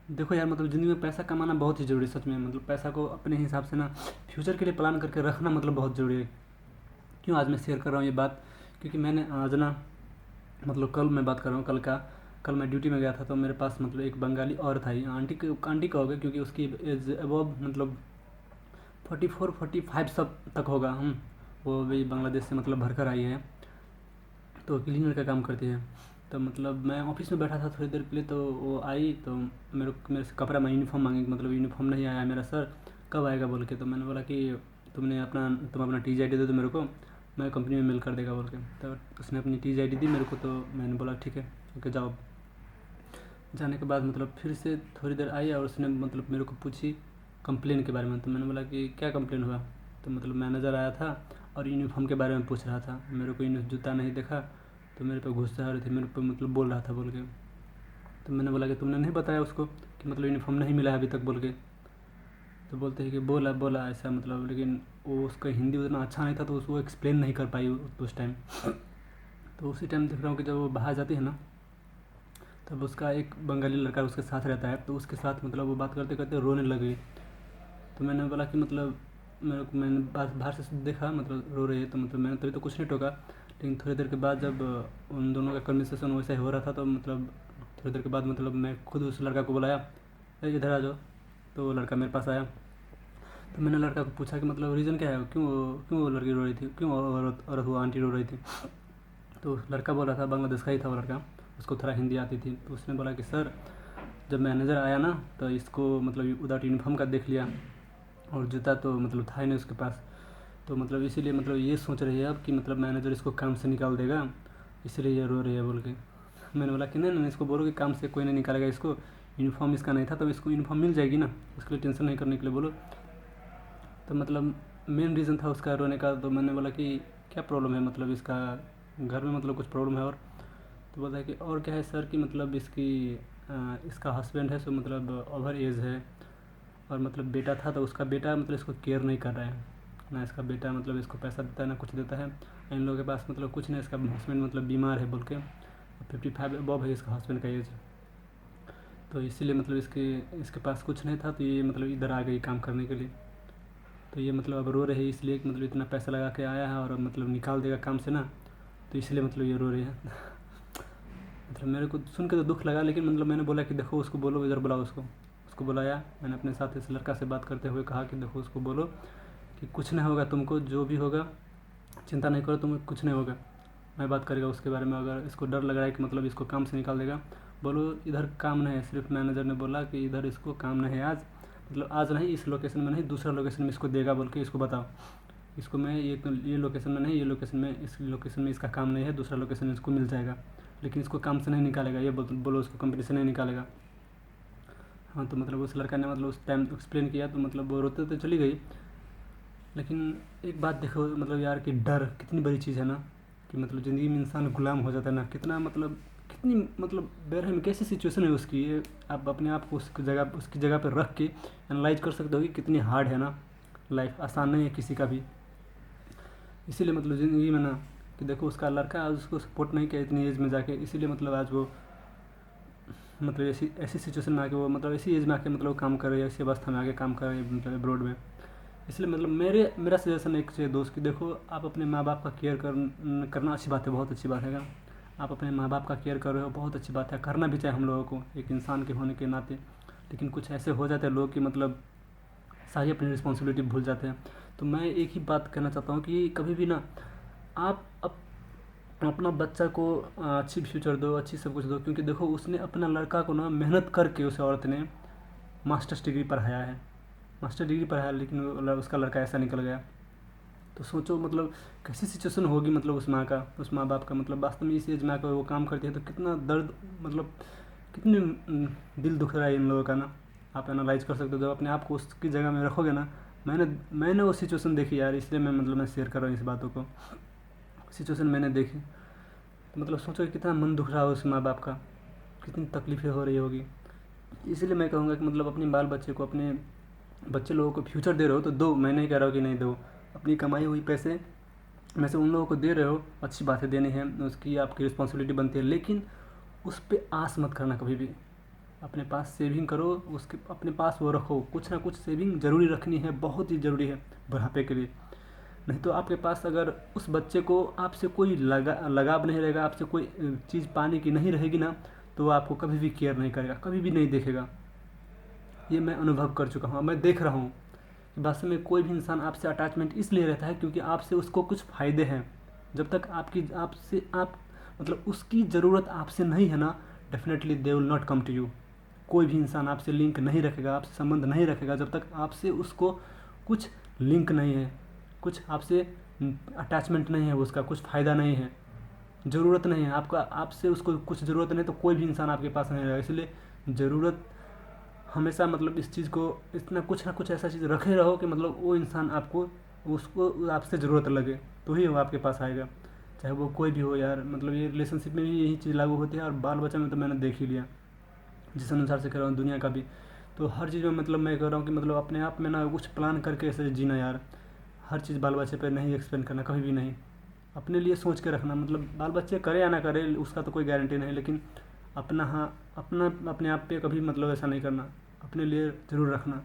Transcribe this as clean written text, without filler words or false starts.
देखो यार, मतलब ज़िंदगी में पैसा कमाना बहुत ही ज़रूरी है सच में। मतलब पैसा को अपने हिसाब से ना फ्यूचर के लिए प्लान करके रखना मतलब बहुत ज़रूरी है। क्यों आज मैं शेयर कर रहा हूँ ये बात? क्योंकि मैंने आज ना, मतलब कल मैं बात कर रहा हूँ, कल मैं ड्यूटी में गया था, तो मेरे पास मतलब एक बंगाली औरत आई, आंटी कहोगे क्योंकि उसकी एज अबव मतलब 44-45 सब तक होगा। वो भी बांग्लादेश से मतलब भर कर आई है, तो क्लीनर का काम करती है। तो मतलब मैं ऑफिस में बैठा था थोड़ी देर के लिए, तो वो आई तो मेरे से कपड़ा में यूनिफॉर्म मांगी, मतलब यूनिफॉर्म नहीं आया मेरा सर, कब आएगा बोल के। तो मैंने बोला कि तुम अपना TG ID दे दो मेरे को, मैं कंपनी में मिल कर देगा बोल के। तो उसने अपनी TG ID दी मेरे को, तो मैंने बोला ठीक है, ओके जाओ। जाने के बाद मतलब फिर से थोड़ी देर आई और उसने मतलब मेरे को पूछी कंप्लेन के बारे में। तो मैंने बोला कि क्या कंप्लेन हुआ? तो मतलब मैनेजर आया था और यूनिफॉर्म के बारे में पूछ रहा था, मेरे को जूता नहीं देखा, तो मेरे पे गुस्सा आ रही थी, मेरे पे मतलब बोल रहा था बोल के। तो मैंने बोला कि तुमने नहीं बताया उसको कि मतलब यूनिफॉर्म नहीं मिला है अभी तक बोल के। तो बोलते हैं कि बोला बोला ऐसा मतलब, लेकिन वो उसका हिंदी उतना अच्छा नहीं था, तो उसको एक्सप्लेन नहीं कर पाई उस टाइम। तो उसी टाइम देख रहा हूँ कि जब वो बाहर जाती है ना, तब उसका एक बंगाली लड़का उसके साथ रहता है, तो उसके साथ मतलब वो बात करते करते रोने लगी। तो मैंने बोला कि मतलब मैंने बाहर से देखा मतलब रो रही है, तो मतलब मैंने तभी तो कुछ नहीं टोका। लेकिन थोड़ी देर के बाद जब उन दोनों का कन्वर्सेशन वैसे हो रहा था, तो मतलब थोड़ी देर के बाद मतलब मैं खुद उस लड़का को बुलाया, इधर आ जाओ। तो वो लड़का मेरे पास आया। तो मैंने लड़का को पूछा कि मतलब रीज़न क्या है, क्यों वो लड़की रो रही थी, क्यों औरत वो आंटी रो रही थी। तो लड़का बोल रहा था, बांग्लादेश का ही था वो लड़का, उसको थोड़ा हिंदी आती थी। तो उसने बोला कि सर, जब मैनेजर आया ना, तो इसको मतलब विदाउट यूनिफॉर्म का देख लिया, और जूता तो मतलब था ही नहीं उसके पास। तो मतलब इसीलिए मतलब ये सोच रही है अब कि मतलब मैनेजर इसको काम से निकाल देगा, इसलिए ये रो रही है बोल के। मैंने बोला कि नहीं नहीं, इसको बोलो कि काम से कोई नहीं निकालेगा इसको, यूनिफॉर्म इसका नहीं था, तो इसको यूनिफॉर्म मिल जाएगी ना, उसके लिए टेंशन नहीं करने के लिए बोलो। तो मतलब मेन रीज़न था उसका रोने का। तो मैंने बोला कि क्या प्रॉब्लम है, मतलब इसका घर में मतलब कुछ प्रॉब्लम है और? तो बोलता है कि और क्या है सर, कि मतलब इसका हस्बैंड है, सो मतलब ओवर एज है, और मतलब बेटा था, तो उसका बेटा मतलब इसको केयर नहीं कर रहा है ना, इसका बेटा मतलब इसको पैसा देता है ना कुछ देता है। इन लोगों के पास मतलब कुछ नहीं, इसका हस्बैंड मतलब बीमार है बोल के, 55 अबव है इसका हस्बैंड का एज। तो इसीलिए मतलब इसके पास कुछ नहीं था, तो ये मतलब इधर आ गई काम करने के लिए। तो ये मतलब अब रो रही है इसलिए कि मतलब इतना पैसा लगा के आया है और अब मतलब निकाल देगा काम से ना, तो इसलिए मतलब ये रो रही है। मतलब मेरे को सुन के तो दुख लगा, लेकिन मतलब मैंने बोला कि देखो उसको बोलो, इधर बुलाओ उसको। उसको बुलाया मैंने अपने साथ, इस लड़का से बात करते हुए कहा कि देखो उसको बोलो कि कुछ नहीं होगा तुमको, जो भी होगा चिंता नहीं करो, तुम्हें कुछ नहीं होगा, मैं बात करेगा उसके बारे में। अगर इसको डर लग रहा है कि मतलब इसको काम से निकाल देगा, बोलो इधर काम नहीं है। सिर्फ मैनेजर ने बोला कि इधर इसको काम नहीं है आज, मतलब आज नहीं, इस लोकेशन में नहीं, दूसरा लोकेशन में इसको देगा बोल के इसको बताओ। इसको मैं ये लोकेशन में नहीं, ये लोकेशन में, इस लोकेशन में इसका काम नहीं है, दूसरा लोकेशन में इसको मिल जाएगा, लेकिन इसको काम से नहीं निकालेगा, ये बोलो उसको कंपनी से नहीं निकालेगा। हाँ, तो मतलब उस लड़का ने मतलब उस टाइम एक्सप्लेन किया, तो मतलब वो रोते तो चली गई। लेकिन एक बात देखो मतलब यार, कि डर कितनी बड़ी चीज़ है ना, कि मतलब ज़िंदगी में इंसान गुलाम हो जाता है ना, कितना मतलब कितनी मतलब बेरहम कैसी सिचुएशन है उसकी, ये आप अपने आप को उसकी जगह पर रख के एनालाइज कर सकते हो कि कितनी हार्ड है ना। लाइफ आसान नहीं है किसी का भी। इसीलिए मतलब ज़िंदगी में ना, कि देखो उसका लड़का आज उसको सपोर्ट नहीं किया इतनी एज में जाके, इसीलिए मतलब आज वो मतलब ऐसी ऐसी सिचुएशन में आके, वो मतलब ऐसी एज में आके मतलब काम कर रही है, ऐसी अवस्था में आके काम कर रही है मतलब अब्रॉड में। इसलिए मतलब मेरा सजेशन एक चाहिए दोस्त, कि देखो आप अपने माँ बाप का करना अच्छी बात है, बहुत अच्छी बात है। आप अपने माँ बाप का केयर कर रहे हो, बहुत अच्छी बात है, करना भी चाहिए हम लोगों को एक इंसान के होने के नाते। लेकिन कुछ ऐसे हो जाते हैं लोग कि मतलब सारी अपनी रिस्पॉन्सिबिलिटी भूल जाते हैं। तो मैं एक ही बात कहना चाहता हूँ कि कभी भी ना आप अपना बच्चा को अच्छी फ्यूचर दो, अच्छी सब कुछ दो, क्योंकि देखो उसने अपना लड़का को ना मेहनत करके, उस औरत ने मास्टर्स डिग्री पढ़ाया है, मास्टर डिग्री पढ़ाया, लेकिन उसका लड़का ऐसा निकल गया। तो सोचो मतलब कैसी सिचुएशन होगी, मतलब उस माँ का, उस माँ बाप का, मतलब वास्तव में इस एज में आकर वो काम करती है, तो कितना दर्द, मतलब कितनी दिल दुख रहा है इन लोगों का ना। आप एनालाइज कर सकते हो, जब अपने आप को उसकी जगह में रखोगे ना। मैंने वो सिचुएशन देखी यार, इसलिए मैं शेयर कर रहा हूँ इस बातों को। सिचुएशन मैंने देखी, तो मतलब सोचो कि कितना मन दुख रहा है उस माँ बाप का, कितनी तकलीफ़ें हो रही होगी। इसलिए मैं कहूँगा कि मतलब अपने बाल बच्चे को, अपने बच्चे लोगों को फ्यूचर दे रहे हो तो दो, मैं नहीं कह रहा हूँ कि नहीं दो। अपनी कमाई हुई पैसे में से उन लोगों को दे रहे हो, अच्छी बातें देनी है, उसकी आपकी रिस्पॉन्सिबिलिटी बनती है, लेकिन उस पर आस मत करना कभी भी। अपने पास सेविंग करो, उसके अपने पास वो रखो, कुछ ना कुछ सेविंग ज़रूरी रखनी है, बहुत ही ज़रूरी है बुढ़ापे के लिए। नहीं तो आपके पास अगर उस बच्चे को आपसे कोई लगाव नहीं रहेगा, आपसे कोई चीज़ पाने की नहीं रहेगी ना, तो वो आपको कभी भी केयर नहीं करेगा, कभी भी नहीं देखेगा। ये मैं अनुभव कर चुका हूँ, मैं देख रहा हूँ कि वास्तव में कोई भी इंसान आपसे अटैचमेंट इसलिए रहता है क्योंकि आपसे उसको कुछ फ़ायदे हैं। जब तक आपकी आपसे आप मतलब उसकी ज़रूरत आपसे नहीं है ना, definitely they will not come to you. कोई भी इंसान आपसे लिंक नहीं रखेगा, आपसे संबंध नहीं रखेगा जब तक आपसे उसको कुछ लिंक नहीं है, कुछ आपसे अटैचमेंट नहीं है, उसका कुछ फ़ायदा नहीं है, ज़रूरत नहीं है आपका, आपसे उसको कुछ ज़रूरत नहीं, तो कोई भी इंसान आपके पास नहीं रहेगा। इसलिए ज़रूरत हमेशा मतलब इस चीज़ को इतना कुछ ना कुछ ऐसा चीज़ रखे रहो कि मतलब वो इंसान आपको उसको आपसे ज़रूरत लगे तो ही वो आपके पास आएगा, चाहे वो कोई भी हो यार। मतलब ये रिलेशनशिप में भी यही चीज़ लागू होती है, और बाल बच्चा में तो मैंने देख ही लिया, जिस अनुसार से कह रहा हूँ दुनिया का भी। तो हर चीज़ में मतलब मैं कह रहा हूँ कि मतलब अपने आप में ना कुछ प्लान करके ऐसे जीना यार। हर चीज़ बाल बच्चे पर नहीं एक्सपेंड करना, कभी भी नहीं। अपने लिए सोच के रखना, मतलब बाल बच्चे करे या ना करे उसका तो कोई गारंटी नहीं, लेकिन अपना हाँ अपना अपने आप पे कभी मतलब ऐसा नहीं करना, अपने लिए ज़रूर रखना।